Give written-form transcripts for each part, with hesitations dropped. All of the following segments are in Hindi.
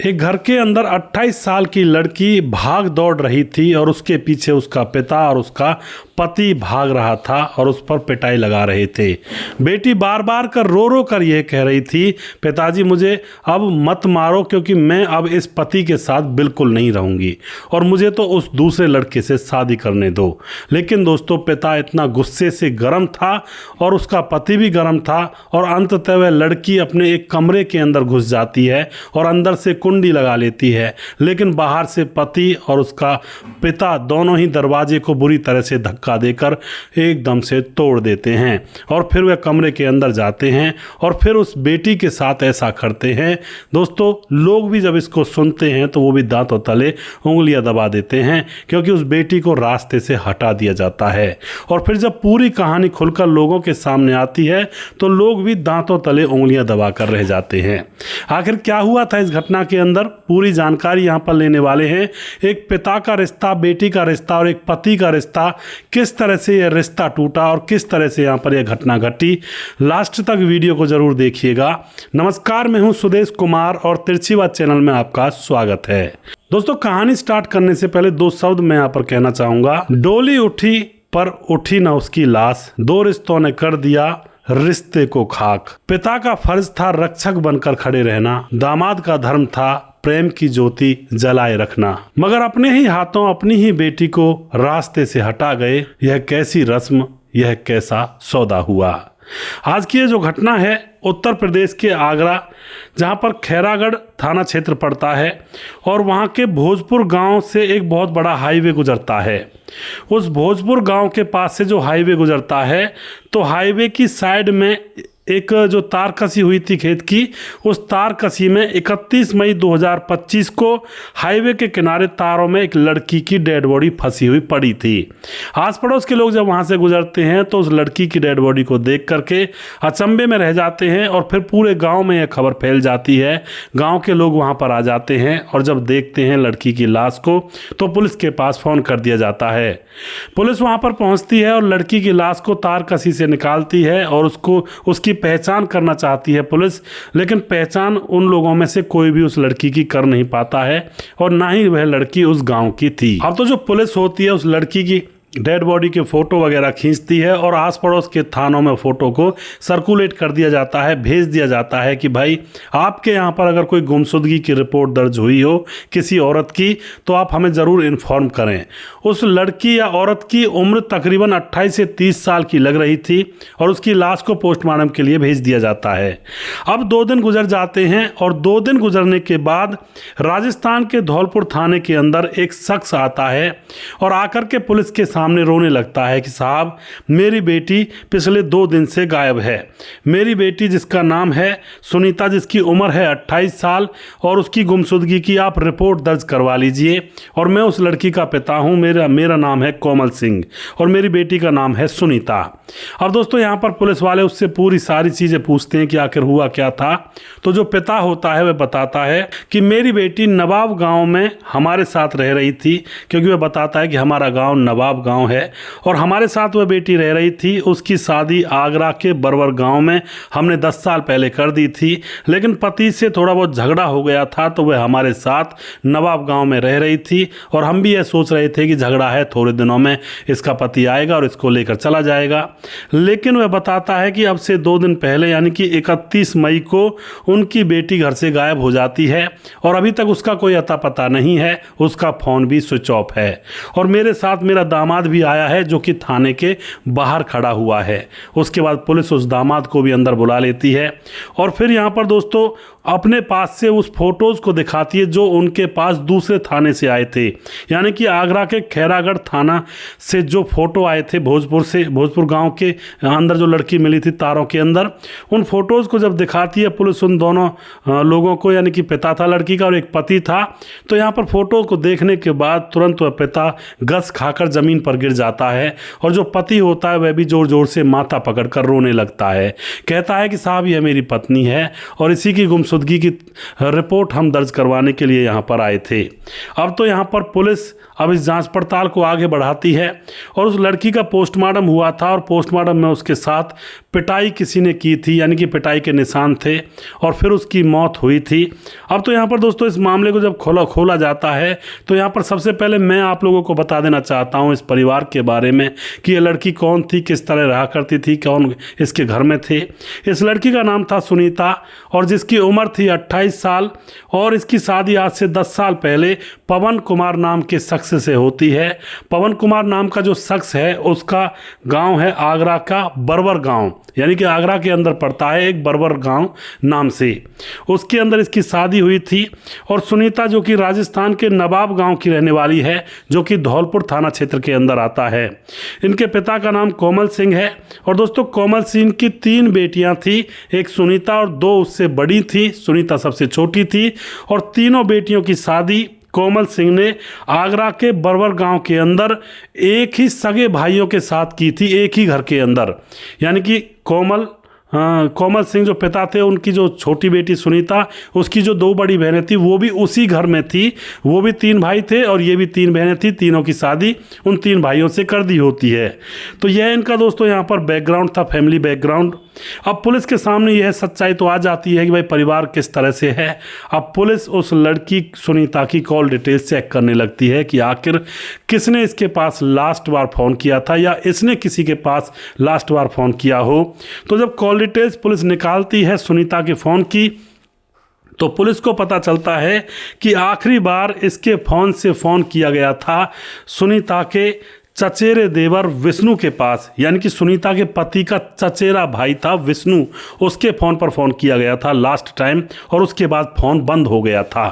एक घर के अंदर 28 साल की लड़की भाग दौड़ रही थी और उसके पीछे उसका पिता और उसका पति भाग रहा था और उस पर पिटाई लगा रहे थे। बेटी बार बार कर रो कर यह कह रही थी, पिताजी मुझे अब मत मारो क्योंकि मैं अब इस पति के साथ बिल्कुल नहीं रहूंगी और मुझे तो उस दूसरे लड़के से शादी करने दो। लेकिन दोस्तों, पिता इतना गुस्से से गर्म था और उसका पति भी गर्म था और अंततः वह लड़की अपने एक कमरे के अंदर घुस जाती है और अंदर से कुंडी लगा लेती है, लेकिन बाहर से पति और उसका पिता दोनों ही दरवाजे को बुरी तरह से धक्का देकर एकदम से तोड़ देते हैं और फिर वह कमरे के अंदर जाते हैं और फिर उस बेटी के साथ ऐसा करते हैं। दोस्तों, लोग भी जब इसको सुनते हैं तो वो भी दांतों तले उंगलियां दबा देते हैं क्योंकि उस बेटी को रास्ते से हटा दिया जाता है। और फिर जब पूरी कहानी खुलकर लोगों के सामने आती है तो लोग भी दांतों तले उंगलियां दबा कर रह जाते हैं। आखिर क्या हुआ था इस घटना के अंदर, पूरी जानकारी यहाँ पर लेने वाले हैं। एक पिता का रिश्ता, बेटी का रिश्ता और एक पति का रिश्ता, किस तरह से यह रिश्ता टूटा और किस तरह से यहाँ पर यह घटना घटी। लास्ट तक वीडियो को जरूर देखिएगा। नमस्कार, मैं हूँ सुदेश कुमार और तिरछी बात चैनल में आपका स्वागत है। दोस्तों, कहानी स्टार्ट करने से पहले दो शब्द मैं यहाँ पर कहना चाहूंगा। डोली उठी पर उठी ना उसकी लाश, दो रिश्तों ने कर दिया रिश्ते को खाक। पिता का फर्ज था रक्षक बनकर खड़े रहना, दामाद का धर्म था प्रेम की ज्योति जलाए रखना, मगर अपने ही हाथों अपनी ही बेटी को रास्ते से हटा गए। यह कैसी रस्म, यह कैसा सौदा हुआ। आज की ये जो घटना है उत्तर प्रदेश के आगरा, जहाँ पर खैरागढ़ थाना क्षेत्र पड़ता है और वहाँ के भोजपुर गांव से एक बहुत बड़ा हाईवे गुजरता है। उस भोजपुर गांव के पास से जो हाईवे गुजरता है तो हाईवे की साइड में एक जो तार कसी हुई थी खेत की, उस तार कसी में 31 मई 2025 को हाईवे के किनारे तारों में एक लड़की की डेड बॉडी फंसी हुई पड़ी थी। आस पड़ोस के लोग जब वहां से गुजरते हैं तो उस लड़की की डेड बॉडी को देख करके अचंभे में रह जाते हैं और फिर पूरे गांव में यह खबर फैल जाती है। गांव के लोग वहां पर आ जाते हैं और जब देखते हैं लड़की की लाश को तो पुलिस के पास फ़ोन कर दिया जाता है। पुलिस वहां पर पहुंचती है और लड़की की लाश को तार कसी से निकालती है और उसकी पहचान करना चाहती है पुलिस, लेकिन पहचान उन लोगों में से कोई भी उस लड़की की कर नहीं पाता है और ना ही वह लड़की उस गांव की थी। अब तो जो पुलिस होती है उस लड़की की डेड बॉडी के फ़ोटो वगैरह खींचती है और आस पड़ोस के थानों में फ़ोटो को सर्कुलेट कर दिया जाता है, भेज दिया जाता है कि भाई आपके यहाँ पर अगर कोई गुमशुदगी की रिपोर्ट दर्ज हुई हो किसी औरत की तो आप हमें ज़रूर इन्फॉर्म करें। उस लड़की या औरत की उम्र तकरीबन 28 से 30 साल की लग रही थी और उसकी लाश को पोस्टमार्टम के लिए भेज दिया जाता है। अब 2 दिन गुजर जाते हैं और 2 दिन गुजरने के बाद राजस्थान के धौलपुर थाने के अंदर एक शख्स आता है और आकर के पुलिस के सामने रोने लगता है कि साहब, मेरी बेटी पिछले 2 दिन से गायब है। मेरी बेटी जिसका नाम है सुनीता, जिसकी उम्र है 28 साल और उसकी गुमशुदगी की आप रिपोर्ट दर्ज करवा लीजिए और मैं उस लड़की का पिता हूं। मेरा नाम है कोमल सिंह और मेरी बेटी का नाम है सुनीता। अब दोस्तों, यहाँ पर पुलिस वाले उससे पूरी सारी चीज़ें पूछते हैं कि आखिर हुआ क्या था। तो जो पिता होता है वह बताता है कि मेरी बेटी नवाब गांव में हमारे साथ रह रही थी, क्योंकि वह बताता है कि हमारा गांव नवाब गांव है और हमारे साथ वह बेटी रह रही थी। उसकी शादी आगरा के बरवर गांव में हमने 10 साल पहले कर दी थी, लेकिन पति से थोड़ा बहुत झगड़ा हो गया था तो वह हमारे साथ नवाब गांव में रह रही थी और हम भी यह सोच रहे थे कि झगड़ा है, थोड़े दिनों में इसका पति आएगा और इसको लेकर चला जाएगा। लेकिन वह बताता है कि अब से 2 दिन पहले यानी कि 31 मई को उनकी बेटी घर से गायब हो जाती है और अभी तक उसका कोई अता पता नहीं है, उसका फ़ोन भी स्विच ऑफ है। और मेरे साथ मेरा दामाद भी आया है जो कि थाने के बाहर खड़ा हुआ है। उसके बाद पुलिस उस दामाद को भी अंदर बुला लेती है और फिर यहाँ पर दोस्तों अपने पास से उस फोटोज़ को दिखाती है जो उनके पास दूसरे थाने से आए थे, यानी कि आगरा के खैरागढ़ थाना से जो फ़ोटो आए थे भोजपुर गांव के अंदर जो लड़की मिली थी तारों के अंदर, उन फोटोज़ को जब दिखाती है पुलिस उन दोनों लोगों को, यानी कि पिता था लड़की का और एक पति था, तो यहाँ पर फ़ोटो को देखने के बाद तुरंत वह पिता गस खाकर ज़मीन पर गिर जाता है और जो पति होता है वह भी ज़ोर ज़ोर से माथा पकड़कर रोने लगता है। कहता है कि साहब, यह मेरी पत्नी है और इसी की गुमशुदगी की रिपोर्ट हम दर्ज करवाने के लिए यहाँ पर आए थे। अब तो यहाँ पर पुलिस अब इस जांच पड़ताल को आगे बढ़ाती है और उस लड़की का पोस्टमार्टम हुआ था और पोस्टमार्टम में उसके साथ पिटाई किसी ने की थी, यानी कि पिटाई के निशान थे, और फिर उसकी मौत हुई थी। अब तो यहाँ पर दोस्तों इस मामले को जब खोला जाता है तो यहाँ पर सबसे पहले मैं आप लोगों को बता देना चाहता हूँ इस परिवार के बारे में कि ये लड़की कौन थी, किस तरह रहा करती थी, कौन इसके घर में थे। इस लड़की का नाम था सुनीता और जिसकी उम्र थी 28 साल, और इसकी शादी आज से 10 साल पहले पवन कुमार नाम के शख्स से होती है। पवन कुमार नाम का जो शख्स है उसका गांव है आगरा का बरवर गांव, यानी कि आगरा के अंदर पड़ता है एक बरवर गांव नाम से। उसके अंदर इसकी शादी हुई थी। और सुनीता जो कि राजस्थान के नवाब गांव की रहने वाली है, जो कि धौलपुर थाना क्षेत्र के अंदर आता है। इनके पिता का नाम कोमल सिंह है। और दोस्तों कोमल सिंह की 3 बेटियां थी, एक सुनीता और 2 उससे बड़ी थी, सुनीता सबसे छोटी थी। और तीनों बेटियों की शादी कोमल सिंह ने आगरा के बरवर गांव के अंदर एक ही सगे भाइयों के साथ की थी, एक ही घर के अंदर। यानी कि कोमल सिंह जो पिता थे, उनकी जो छोटी बेटी सुनीता, उसकी जो 2 बड़ी बहनें थी वो भी उसी घर में थी। वो भी 3 भाई थे और ये भी 3 बहनें थी। तीनों की शादी उन 3 भाइयों से कर दी होती है। तो यह इनका दोस्तों यहाँ पर बैकग्राउंड था, फैमिली बैकग्राउंड। अब पुलिस के सामने यह सच्चाई तो आ जाती है कि भाई परिवार किस तरह से है। अब पुलिस उस लड़की सुनीता की कॉल डिटेल्स चेक करने लगती है कि आखिर किसने इसके पास लास्ट बार फ़ोन किया था या इसने किसी के पास लास्ट बार फ़ोन किया हो। तो जब कॉल डिटेल्स पुलिस निकालती है सुनीता के फ़ोन की, तो पुलिस को पता चलता है कि आखिरी बार इसके फ़ोन से फ़ोन किया गया था सुनीता के चचेरे देवर विष्णु के पास, यानी कि सुनीता के पति का चचेरा भाई था विष्णु, उसके फ़ोन पर फ़ोन किया गया था लास्ट टाइम, और उसके बाद फ़ोन बंद हो गया था।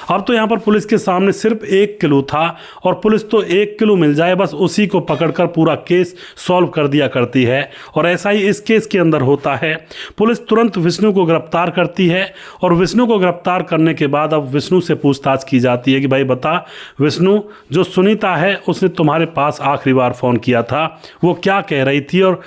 अब तो यहाँ पर पुलिस के सामने सिर्फ एक क्लू था, और पुलिस तो एक क्लू मिल जाए बस उसी को पकड़कर पूरा केस सॉल्व कर दिया करती है। और ऐसा ही इस केस के अंदर होता है। पुलिस तुरंत विष्णु को गिरफ्तार करती है, और विष्णु को गिरफ्तार करने के बाद अब विष्णु से पूछताछ की जाती है कि भाई बता विष्णु, जो सुनीता है उसने तुम्हारे पास आखिरी बार फ़ोन किया था, वो क्या कह रही थी और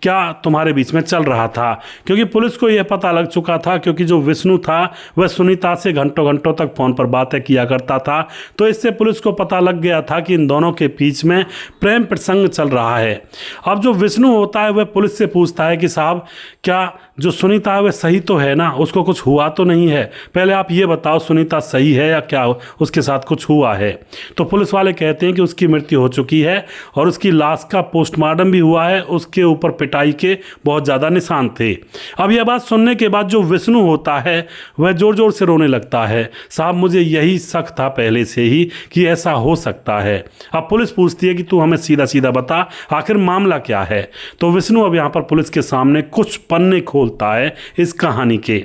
क्या तुम्हारे बीच में चल रहा था। क्योंकि पुलिस को यह पता लग चुका था, क्योंकि जो विष्णु था वह सुनीता से घंटों घंटों तक फ़ोन पर बातें किया करता था। तो इससे पुलिस को पता लग गया था कि इन दोनों के बीच में प्रेम प्रसंग चल रहा है। अब जो विष्णु होता है वह पुलिस से पूछता है कि साहब क्या जो सुनीता है वह सही तो है ना, उसको कुछ हुआ तो नहीं है, पहले आप ये बताओ सुनीता सही है या क्या उसके साथ कुछ हुआ है। तो पुलिस वाले कहते हैं कि उसकी मृत्यु हो चुकी है और उसकी लाश का पोस्टमार्टम भी हुआ है, उसके ऊपर पिटाई के बहुत ज़्यादा निशान थे। अब यह बात सुनने के बाद जो विष्णु होता है वह ज़ोर ज़ोर से रोने लगता है, साहब मुझे यही शक था पहले से ही कि ऐसा हो सकता है। अब पुलिस पूछती है कि तू हमें सीधा सीधा बता आखिर मामला क्या है। तो विष्णु अब यहाँ पर पुलिस के सामने कुछ पन्ने खोलता है इस कहानी के।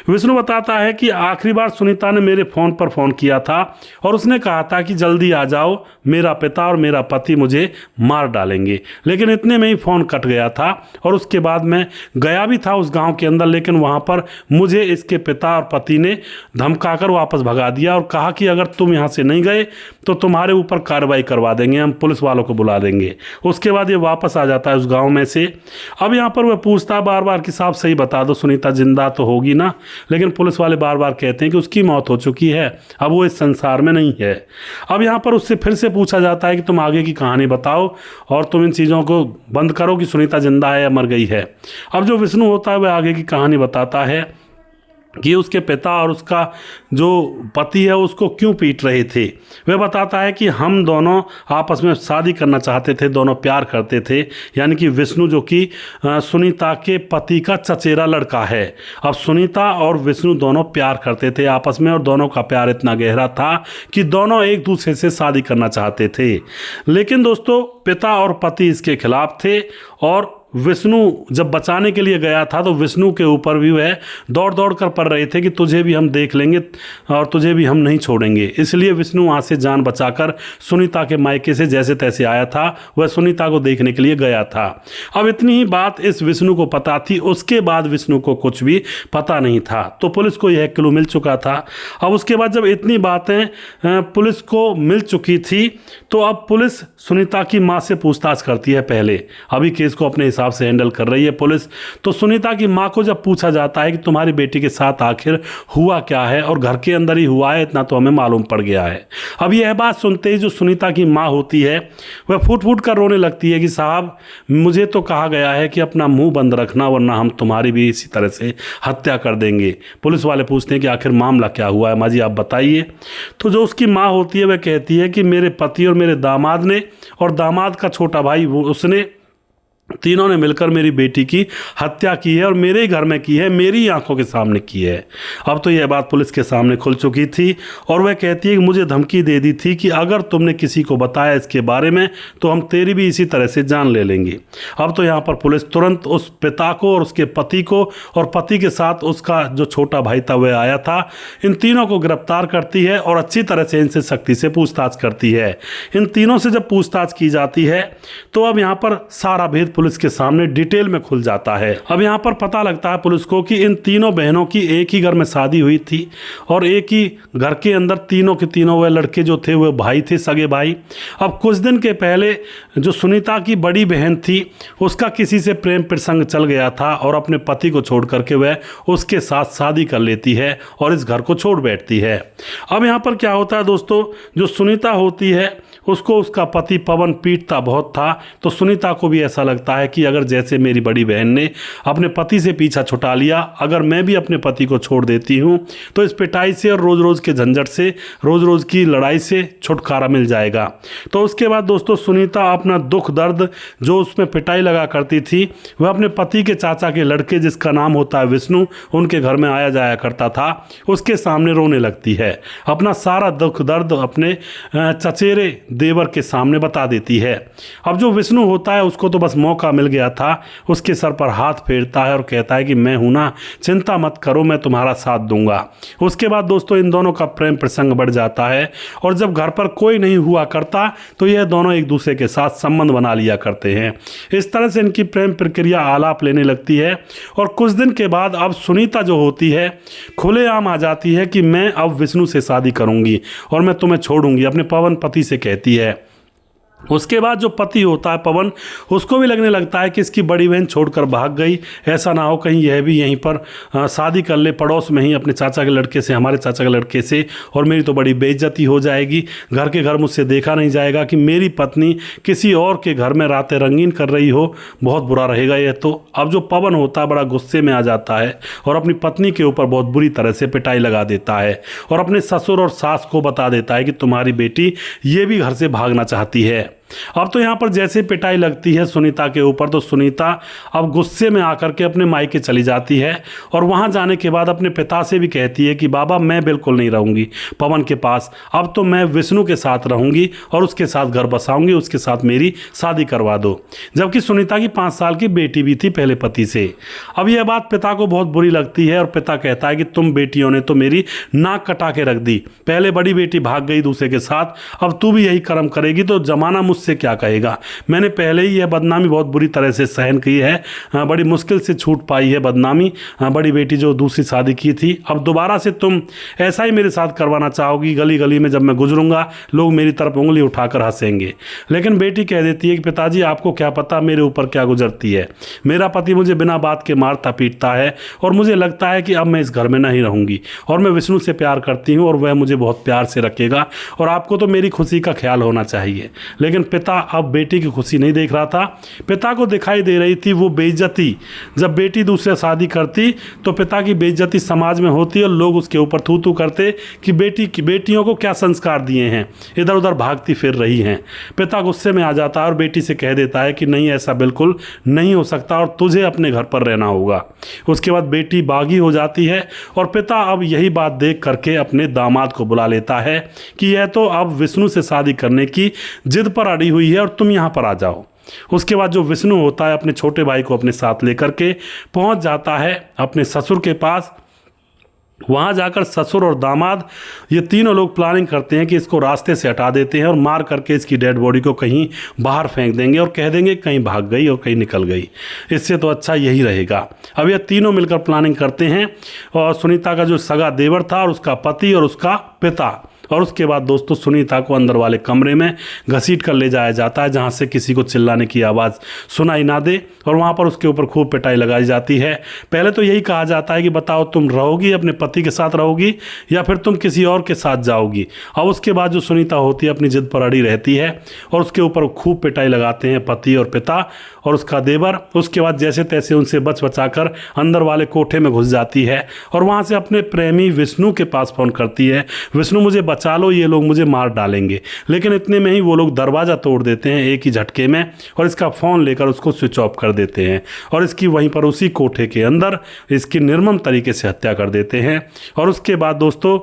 विष्णु बताता है कि आखिरी बार सुनीता ने मेरे फ़ोन पर फ़ोन किया था और उसने कहा था कि जल्दी आ जाओ, मेरा पिता और मेरा पति मुझे मार डालेंगे। लेकिन इतने में ही फ़ोन कट गया था और उसके बाद मैं गया भी था उस गांव के अंदर, लेकिन वहां पर मुझे इसके पिता और पति ने धमकाकर वापस भगा दिया और कहा कि अगर तुम यहां से नहीं गए तो तुम्हारे ऊपर कार्रवाई करवा देंगे, हम पुलिस वालों को बुला देंगे। उसके बाद ये वापस आ जाता है उस गाँव में से। अब यहाँ पर वह पूछता है बार बार कि साहब सही बता दो सुनीता जिंदा तो होगी ना, लेकिन पुलिस वाले बार बार कहते हैं कि उसकी मौत हो चुकी है, अब वो इस संसार में नहीं है। अब यहाँ पर उससे फिर से पूछा जाता है कि तुम आगे की कहानी बताओ और तुम इन चीज़ों को बंद करो कि सुनीता जिंदा है या मर गई है। अब जो विष्णु होता है वह आगे की कहानी बताता है कि उसके पिता और उसका जो पति है उसको क्यों पीट रहे थे। वह बताता है कि हम दोनों आपस में शादी करना चाहते थे, दोनों प्यार करते थे, यानी कि विष्णु जो कि सुनीता के पति का चचेरा लड़का है। अब सुनीता और विष्णु दोनों प्यार करते थे आपस में और दोनों का प्यार इतना गहरा था कि दोनों एक दूसरे से शादी करना चाहते थे। लेकिन दोस्तों पिता और पति इसके खिलाफ थे और विष्णु जब बचाने के लिए गया था तो विष्णु के ऊपर भी वह दौड़ दौड़ कर पड़ रहे थे कि तुझे भी हम देख लेंगे और तुझे भी हम नहीं छोड़ेंगे। इसलिए विष्णु वहाँ से जान बचाकर सुनीता के मायके से जैसे तैसे आया था, वह सुनीता को देखने के लिए गया था। अब इतनी ही बात इस विष्णु को पता थी, उसके बाद विष्णु को कुछ भी पता नहीं था। तो पुलिस को यह क्लू मिल चुका था। अब उसके बाद जब इतनी बातें पुलिस को मिल चुकी थी तो अब पुलिस सुनीता की माँ से पूछताछ करती है। पहले अभी केस को अपने हिसाब से हैंडल कर रही है पुलिस। तो सुनीता की माँ को जब पूछा जाता है कि तुम्हारी बेटी के साथ आखिर हुआ क्या है, और घर के अंदर ही हुआ है, इतना तो हमें मालूम पड़ गया है। अब यह बात सुनते ही जो सुनीता की माँ होती है वह फूट फूट कर रोने लगती है कि साहब, मुझे तो कहा गया है कि अपना मुंह बंद रखना, वरना हम तुम्हारी भी इसी तरह से हत्या कर देंगे। पुलिस वाले पूछते हैं कि आखिर मामला क्या हुआ है माँ जी, आप बताइए। तो जो उसकी माँ होती है वह कहती है कि मेरे पति और मेरे दामाद ने, और दामाद का छोटा भाई उसने, तीनों ने मिलकर मेरी बेटी की हत्या की है, और मेरे ही घर में की है, मेरी आंखों के सामने की है। अब तो यह बात पुलिस के सामने खुल चुकी थी, और वह कहती है कि मुझे धमकी दे दी थी कि अगर तुमने किसी को बताया इसके बारे में तो हम तेरी भी इसी तरह से जान ले लेंगे। अब तो यहाँ पर पुलिस तुरंत उस पिता को और उसके पति को, और पति के साथ उसका जो छोटा भाई था वह आया था, इन तीनों को गिरफ्तार करती है और अच्छी तरह से इनसे सख्ती से पूछताछ करती है। इन तीनों से जब पूछताछ की जाती है तो अब यहाँ पर सारा भेद पुलिस के सामने डिटेल में खुल जाता है। अब यहाँ पर पता लगता है पुलिस को कि इन तीनों बहनों की एक ही घर में शादी हुई थी, और एक ही घर के अंदर तीनों के तीनों वह लड़के जो थे वह भाई थे, सगे भाई। अब कुछ दिन के पहले जो सुनीता की बड़ी बहन थी उसका किसी से प्रेम प्रसंग चल गया था, और अपने पति को छोड़ करके वह उसके साथ शादी कर लेती है और इस घर को छोड़ बैठती है। अब यहाँ पर क्या होता है दोस्तों, जो सुनीता होती है उसको उसका पति पवन पीटता बहुत था, तो सुनीता को भी ऐसा लगता है कि अगर जैसे मेरी बड़ी बहन ने अपने पति से पीछा छुटा लिया, अगर मैं भी अपने पति को छोड़ देती हूँ तो इस पिटाई से और रोज़ रोज़ के झंझट से, रोज़ रोज़ की लड़ाई से छुटकारा मिल जाएगा। तो उसके बाद दोस्तों सुनीता अपना दुख दर्द जो उसमें पिटाई लगा करती थी वह अपने पति के चाचा के लड़के, जिसका नाम होता है विष्णु, उनके घर में आया जाया करता था, उसके सामने रोने लगती है। अपना सारा दुख दर्द अपने चचेरे देवर के सामने बता देती है। अब जो विष्णु होता है उसको तो बस मौका मिल गया था, उसके सर पर हाथ फेरता है और कहता है कि मैं हूं ना, चिंता मत करो, मैं तुम्हारा साथ दूंगा। उसके बाद दोस्तों इन दोनों का प्रेम प्रसंग बढ़ जाता है, और जब घर पर कोई नहीं हुआ करता तो यह दोनों एक दूसरे के साथ संबंध बना लिया करते हैं। इस तरह से इनकी प्रेम प्रक्रिया आलाप लेने लगती है, और कुछ दिन के बाद अब सुनीता जो होती है खुलेआम आ जाती है कि मैं अब विष्णु से शादी करूंगी और मैं तुम्हें छोड़ूंगी, अपने पवन पति से कहती है। उसके बाद जो पति होता है पवन, उसको भी लगने लगता है कि इसकी बड़ी बहन छोड़कर भाग गई, ऐसा ना हो कहीं यह भी यहीं पर शादी कर ले पड़ोस में ही अपने चाचा के लड़के से, हमारे चाचा के लड़के से, और मेरी तो बड़ी बेइज्जती हो जाएगी, घर के घर मुझसे देखा नहीं जाएगा कि मेरी पत्नी किसी और के घर में रातें रंगीन कर रही हो, बहुत बुरा रहेगा ये तो। अब जो पवन होता है बड़ा गुस्से में आ जाता है और अपनी पत्नी के ऊपर बहुत बुरी तरह से पिटाई लगा देता है, और अपने ससुर और सास को बता देता है कि तुम्हारी बेटी ये भी घर से भागना चाहती है। अब तो यहाँ पर जैसे पिटाई लगती है सुनीता के ऊपर, तो सुनीता अब गुस्से में आकर के अपने मायके चली जाती है, और वहाँ जाने के बाद अपने पिता से भी कहती है कि बाबा मैं बिल्कुल नहीं रहूँगी पवन के पास, अब तो मैं विष्णु के साथ रहूँगी और उसके साथ घर बसाऊँगी, उसके साथ मेरी शादी करवा दो। जबकि सुनीता की 5 साल की बेटी भी थी पहले पति से। अब यह बात पिता को बहुत बुरी लगती है, और पिता कहता है कि तुम बेटियों ने तो मेरी नाक कटा के रख दी, पहले बड़ी बेटी भाग गई दूसरे के साथ, अब तू भी यही कर्म करेगी तो जमाना मुझसे क्या कहेगा। मैंने पहले ही यह बदनामी बहुत बुरी तरह से सहन की है, बड़ी मुश्किल से छूट पाई है बदनामी, बड़ी बेटी जो दूसरी शादी की थी, अब दोबारा से तुम ऐसा ही मेरे साथ करवाना चाहोगी, गली गली में जब मैं गुजरूंगा लोग मेरी तरफ उंगली उठाकर हंसेंगे। लेकिन बेटी कह देती है कि पिताजी आपको क्या पता मेरे ऊपर क्या गुजरती है, मेरा पति मुझे बिना बात के मारता पीटता है, और मुझे लगता है कि अब मैं इस घर में नहीं रहूंगी, और मैं विष्णु से प्यार करती हूँ और वह मुझे बहुत प्यार से रखेगा, और आपको तो मेरी खुशी का ख्याल होना चाहिए। लेकिन पिता अब बेटी की खुशी नहीं देख रहा था, पिता को दिखाई दे रही थी वो बेइज्जती, जब बेटी दूसरे शादी करती तो पिता की बेइज्जती समाज में होती और लोग उसके ऊपर थू थू करते कि बेटियों को क्या संस्कार दिए हैं, इधर उधर भागती फिर रही हैं। पिता गुस्से में आ जाता है और बेटी से कह देता है कि नहीं ऐसा बिल्कुल नहीं हो सकता और तुझे अपने घर पर रहना होगा। उसके बाद बेटी बागी हो जाती है, और पिता अब यही बात देख करके अपने दामाद को बुला लेता है कि यह तो अब विष्णु से शादी करने की जिद पर अड़ी हुई है और तुम यहाँ पर आ जाओ। उसके बाद जो विष्णु होता है अपने छोटे भाई को अपने साथ लेकर के पहुंच जाता है अपने ससुर के पास। वहाँ जाकर ससुर और दामाद ये तीनों लोग प्लानिंग करते हैं कि इसको रास्ते से हटा देते हैं और मार करके इसकी डेड बॉडी को कहीं बाहर फेंक देंगे और कह देंगे कहीं भाग गई और कहीं निकल गई, इससे तो अच्छा यही रहेगा। अब ये तीनों मिलकर प्लानिंग करते हैं, और सुनीता का जो सगा देवर था और उसका पति और उसका पिता और उसके बाद दोस्तों सुनीता को अंदर वाले कमरे में घसीट कर ले जाया जाता है, जहाँ से किसी को चिल्लाने की आवाज़ सुनाई ना दे, और वहाँ पर उसके ऊपर खूब पिटाई लगाई जाती है। पहले तो यही कहा जाता है कि बताओ तुम रहोगी, अपने पति के साथ रहोगी या फिर तुम किसी और के साथ जाओगी। और उसके बाद जो सुनीता होती है अपनी जिद पर अड़ी रहती है और उसके ऊपर खूब पिटाई लगाते हैं पति और पिता और उसका देवर। उसके बाद जैसे तैसे उनसे बच बचाकर अंदर वाले कोठे में घुस जाती है और वहाँ से अपने प्रेमी विष्णु के पास फ़ोन करती है, विष्णु मुझे बचा लो, ये लोग मुझे मार डालेंगे। लेकिन इतने में ही वो लोग दरवाज़ा तोड़ देते हैं एक ही झटके में और इसका फ़ोन लेकर उसको स्विच ऑफ कर देते हैं और इसकी वहीं पर उसी कोठे के अंदर इसकी निर्मम तरीके से हत्या कर देते हैं। और उसके बाद दोस्तों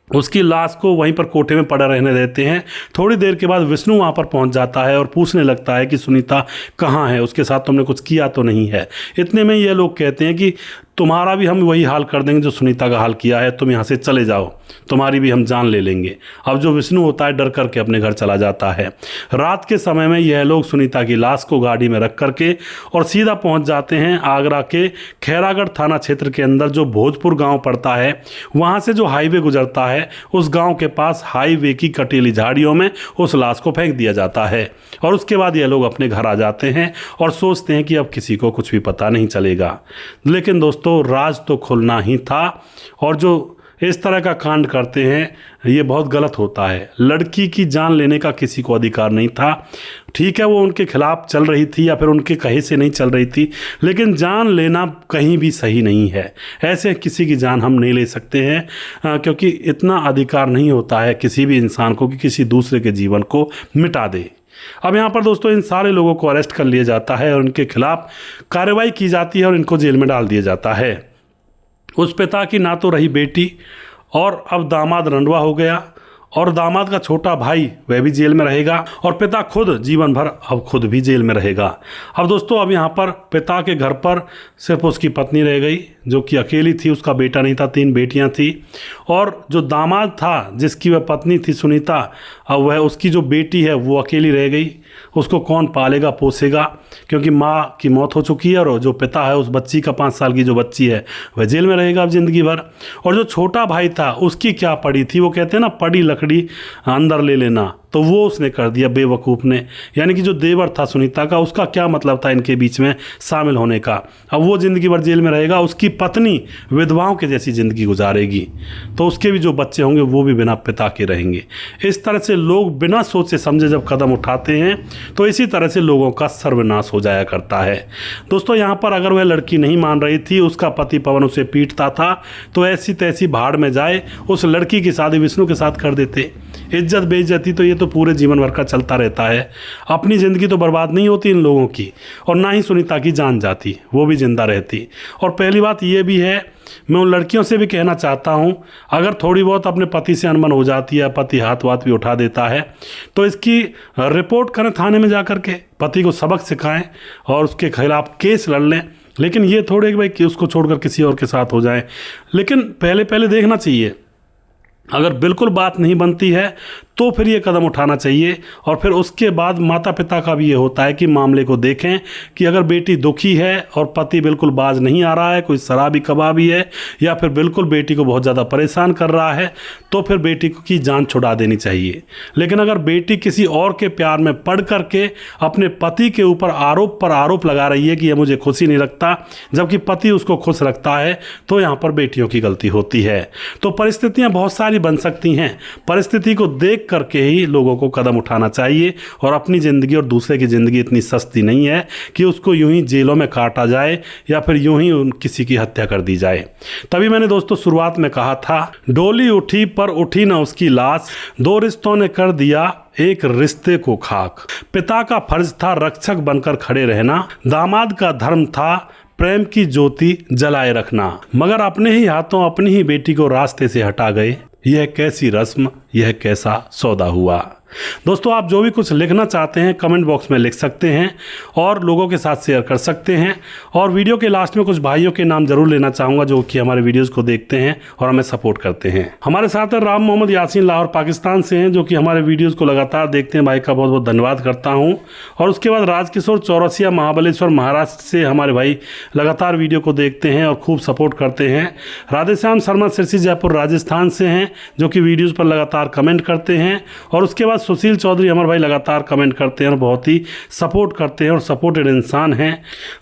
उसकी लाश को वहीं पर कोठे में पड़ा रहने देते हैं। थोड़ी देर के बाद विष्णु वहाँ पर पहुँच जाता है और पूछने लगता है कि सुनीता कहाँ है, उसके साथ तुमने कुछ किया तो नहीं है। इतने में ये लोग कहते हैं कि तुम्हारा भी हम वही हाल कर देंगे जो सुनीता का हाल किया है, तुम यहाँ से चले जाओ, तुम्हारी भी हम जान ले लेंगे। अब जो विष्णु होता है डर करके अपने घर चला जाता है। रात के समय में यह लोग सुनीता की लाश को गाड़ी में रख करके और सीधा पहुँच जाते हैं आगरा के खैरागढ़ थाना क्षेत्र के अंदर जो भोजपुर गाँव पड़ता है। वहाँ से जो हाईवे गुजरता है उस गाँव के पास हाईवे की कटीली झाड़ियों में उस लाश को फेंक दिया जाता है। और उसके बाद ये लोग अपने घर आ जाते हैं और सोचते हैं कि अब किसी को कुछ भी पता नहीं चलेगा। लेकिन दोस्तों राज तो खुलना ही था और जो इस तरह का कांड करते हैं ये बहुत गलत होता है। लड़की की जान लेने का किसी को अधिकार नहीं था। ठीक है वो उनके खिलाफ चल रही थी या फिर उनके कहे से नहीं चल रही थी, लेकिन जान लेना कहीं भी सही नहीं है। ऐसे किसी की जान हम नहीं ले सकते हैं क्योंकि इतना अधिकार नहीं होता है किसी भी इंसान को कि किसी दूसरे के जीवन को मिटा दे। अब यहाँ पर दोस्तों इन सारे लोगों को अरेस्ट कर लिया जाता है और उनके खिलाफ कार्रवाई की जाती है और इनको जेल में डाल दिया जाता है। उस पिता की ना तो रही बेटी और अब दामाद रंडवा हो गया और दामाद का छोटा भाई वह भी जेल में रहेगा और पिता खुद जीवन भर अब खुद भी जेल में रहेगा। अब दोस्तों अब यहाँ पर पिता के घर पर सिर्फ उसकी पत्नी रह गई जो कि अकेली थी, उसका बेटा नहीं था, 3 बेटियाँ थी। और जो दामाद था जिसकी वह पत्नी थी सुनीता, अब वह उसकी जो बेटी है वो अकेली रह गई। उसको कौन पालेगा पोसेगा क्योंकि माँ की मौत हो चुकी है और जो पिता है उस बच्ची का 5 साल की जो बच्ची है वह जेल में रहेगा अब ज़िंदगी भर। और जो छोटा भाई था उसकी क्या पड़ी थी, वो कहते हैं ना पड़ी लकड़ी अंदर ले लेना, तो वो उसने कर दिया बेवकूफ़ ने। यानी कि जो देवर था सुनीता का उसका क्या मतलब था इनके बीच में शामिल होने का। अब वो ज़िंदगी भर जेल में रहेगा, उसकी पत्नी विधवाओं के जैसी ज़िंदगी गुजारेगी, तो उसके भी जो बच्चे होंगे वो भी बिना पिता के रहेंगे। इस तरह से लोग बिना सोचे समझे जब कदम उठाते हैं तो इसी तरह से लोगों का सर्वनाश हो जाया करता है। दोस्तों यहाँ पर अगर वह लड़की नहीं मान रही थी, उसका पति पवन उसे पीटता था, तो ऐसी तैसी भाड़ में जाए उस लड़की की शादी विष्णु के साथ कर देते। इज्जत बेइज्जती तो ये तो पूरे जीवन भर का चलता रहता है। अपनी ज़िंदगी तो बर्बाद नहीं होती इन लोगों की और ना ही सुनीता की जान जाती, वो भी जिंदा रहती। और पहली बात ये भी है, मैं उन लड़कियों से भी कहना चाहता हूँ अगर थोड़ी बहुत अपने पति से अनबन हो जाती है, पति हाथ वाथ भी उठा देता है, तो इसकी रिपोर्ट करें थाने में जा कर के, पति को सबक सिखाएं और उसके खिलाफ केस लड़ लें। लेकिन ये थोड़े कि भाई कि उसको छोड़कर किसी और के साथ हो जाए। लेकिन पहले देखना चाहिए, अगर बिल्कुल बात नहीं बनती है तो फिर ये कदम उठाना चाहिए। और फिर उसके बाद माता पिता का भी ये होता है कि मामले को देखें कि अगर बेटी दुखी है और पति बिल्कुल बाज नहीं आ रहा है, कोई शराबी कबाबी है या फिर बिल्कुल बेटी को बहुत ज़्यादा परेशान कर रहा है, तो फिर बेटी की जान छुड़ा देनी चाहिए। लेकिन अगर बेटी किसी और के प्यार में पड़ करके अपने पति के ऊपर आरोप पर आरोप लगा रही है कि यह मुझे खुशी नहीं रखता, जबकि पति उसको खुश रखता है, तो यहाँ पर बेटियों की गलती होती है। तो परिस्थितियाँ बहुत सारी बन सकती हैं, परिस्थिति को देख करके ही लोगों को कदम उठाना चाहिए। और अपनी ज़िंदगी और दूसरे की ज़िंदगी इतनी सस्ती नहीं है कि उसको यूं ही जेलों में काटा जाए या फिर यूं ही किसी की हत्या कर दी जाए। तभी मैंने दोस्तों शुरुआत में कहा था, डोली उठी पर उठी ना उसकी लाश, 2 रिश्तों ने कर दिया एक रिश्ते को खाक। पिता का फर्ज था रक्षक बनकर खड़े रहना, दामाद का धर्म था प्रेम की ज्योति जलाए रखना, मगर अपने ही हाथों अपनी ही बेटी को रास्ते से हटा गए। यह कैसी रस्म, यह कैसा सौदा हुआ। दोस्तों, आप जो भी कुछ लिखना चाहते हैं कमेंट बॉक्स में लिख सकते हैं और लोगों के साथ शेयर कर सकते हैं। और वीडियो के लास्ट में कुछ भाइयों के नाम जरूर लेना चाहूँगा जो कि हमारे वीडियोस को देखते हैं और हमें सपोर्ट करते हैं। हमारे साथ राम मोहम्मद यासीन, लाहौर पाकिस्तान से हैं, जो कि हमारे वीडियोज़ को लगातार देखते हैं। भाई का बहुत बहुत धन्यवाद करता हूँ। और उसके बाद राजकिशोर चौरसिया, महाबलेश्वर, महाराष्ट्र से हमारे भाई लगातार वीडियो को देखते हैं और खूब सपोर्ट करते हैं। राधेश्याम शर्मा सिरसी, जयपुर, राजस्थान से हैं, जो कि वीडियोज़ पर लगातार कमेंट करते हैं। और उसके बाद सुशील चौधरी हमारे भाई लगातार कमेंट करते हैं और बहुत ही सपोर्ट करते हैं और सपोर्टेड इंसान हैं।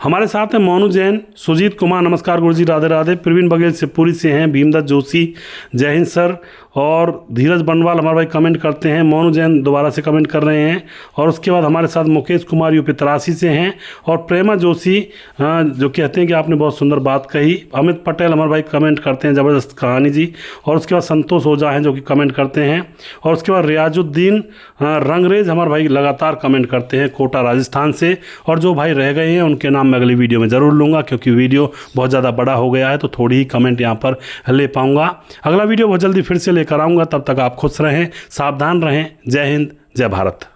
हमारे साथ हैं मोनू जैन, सुजीत कुमार, नमस्कार गुरुजी, राधे राधे। प्रवीण बघेल शिवपुरी से हैं। भीमदत्त जोशी, जय हिंद सर। और धीरज बनवाल हमारे भाई कमेंट करते हैं। मोनू जैन दोबारा से कमेंट कर रहे हैं। और उसके बाद हमारे साथ मुकेश कुमार यूपी तरासी से हैं। और प्रेमा जोशी जो कहते हैं कि आपने बहुत सुंदर बात कही। अमित पटेल हमारे भाई कमेंट करते हैं, ज़बरदस्त कहानी जी। और उसके बाद संतोष ओझा हैं जो कि कमेंट करते हैं। और उसके बाद रियाजुद्दीन रंगरेज हमारे भाई लगातार कमेंट करते हैं, कोटा राजस्थान से। और जो भाई रह गए हैं उनके नाम मैं अगली वीडियो में ज़रूर लूँगा, क्योंकि वीडियो बहुत ज़्यादा बड़ा हो गया है तो थोड़ी ही कमेंट यहाँ पर ले पाऊँगा। अगला वीडियो बहुत जल्दी फिर से लेकर आऊँगा। तब तक आप खुश रहें, सावधान रहें। जय हिंद, जय भारत।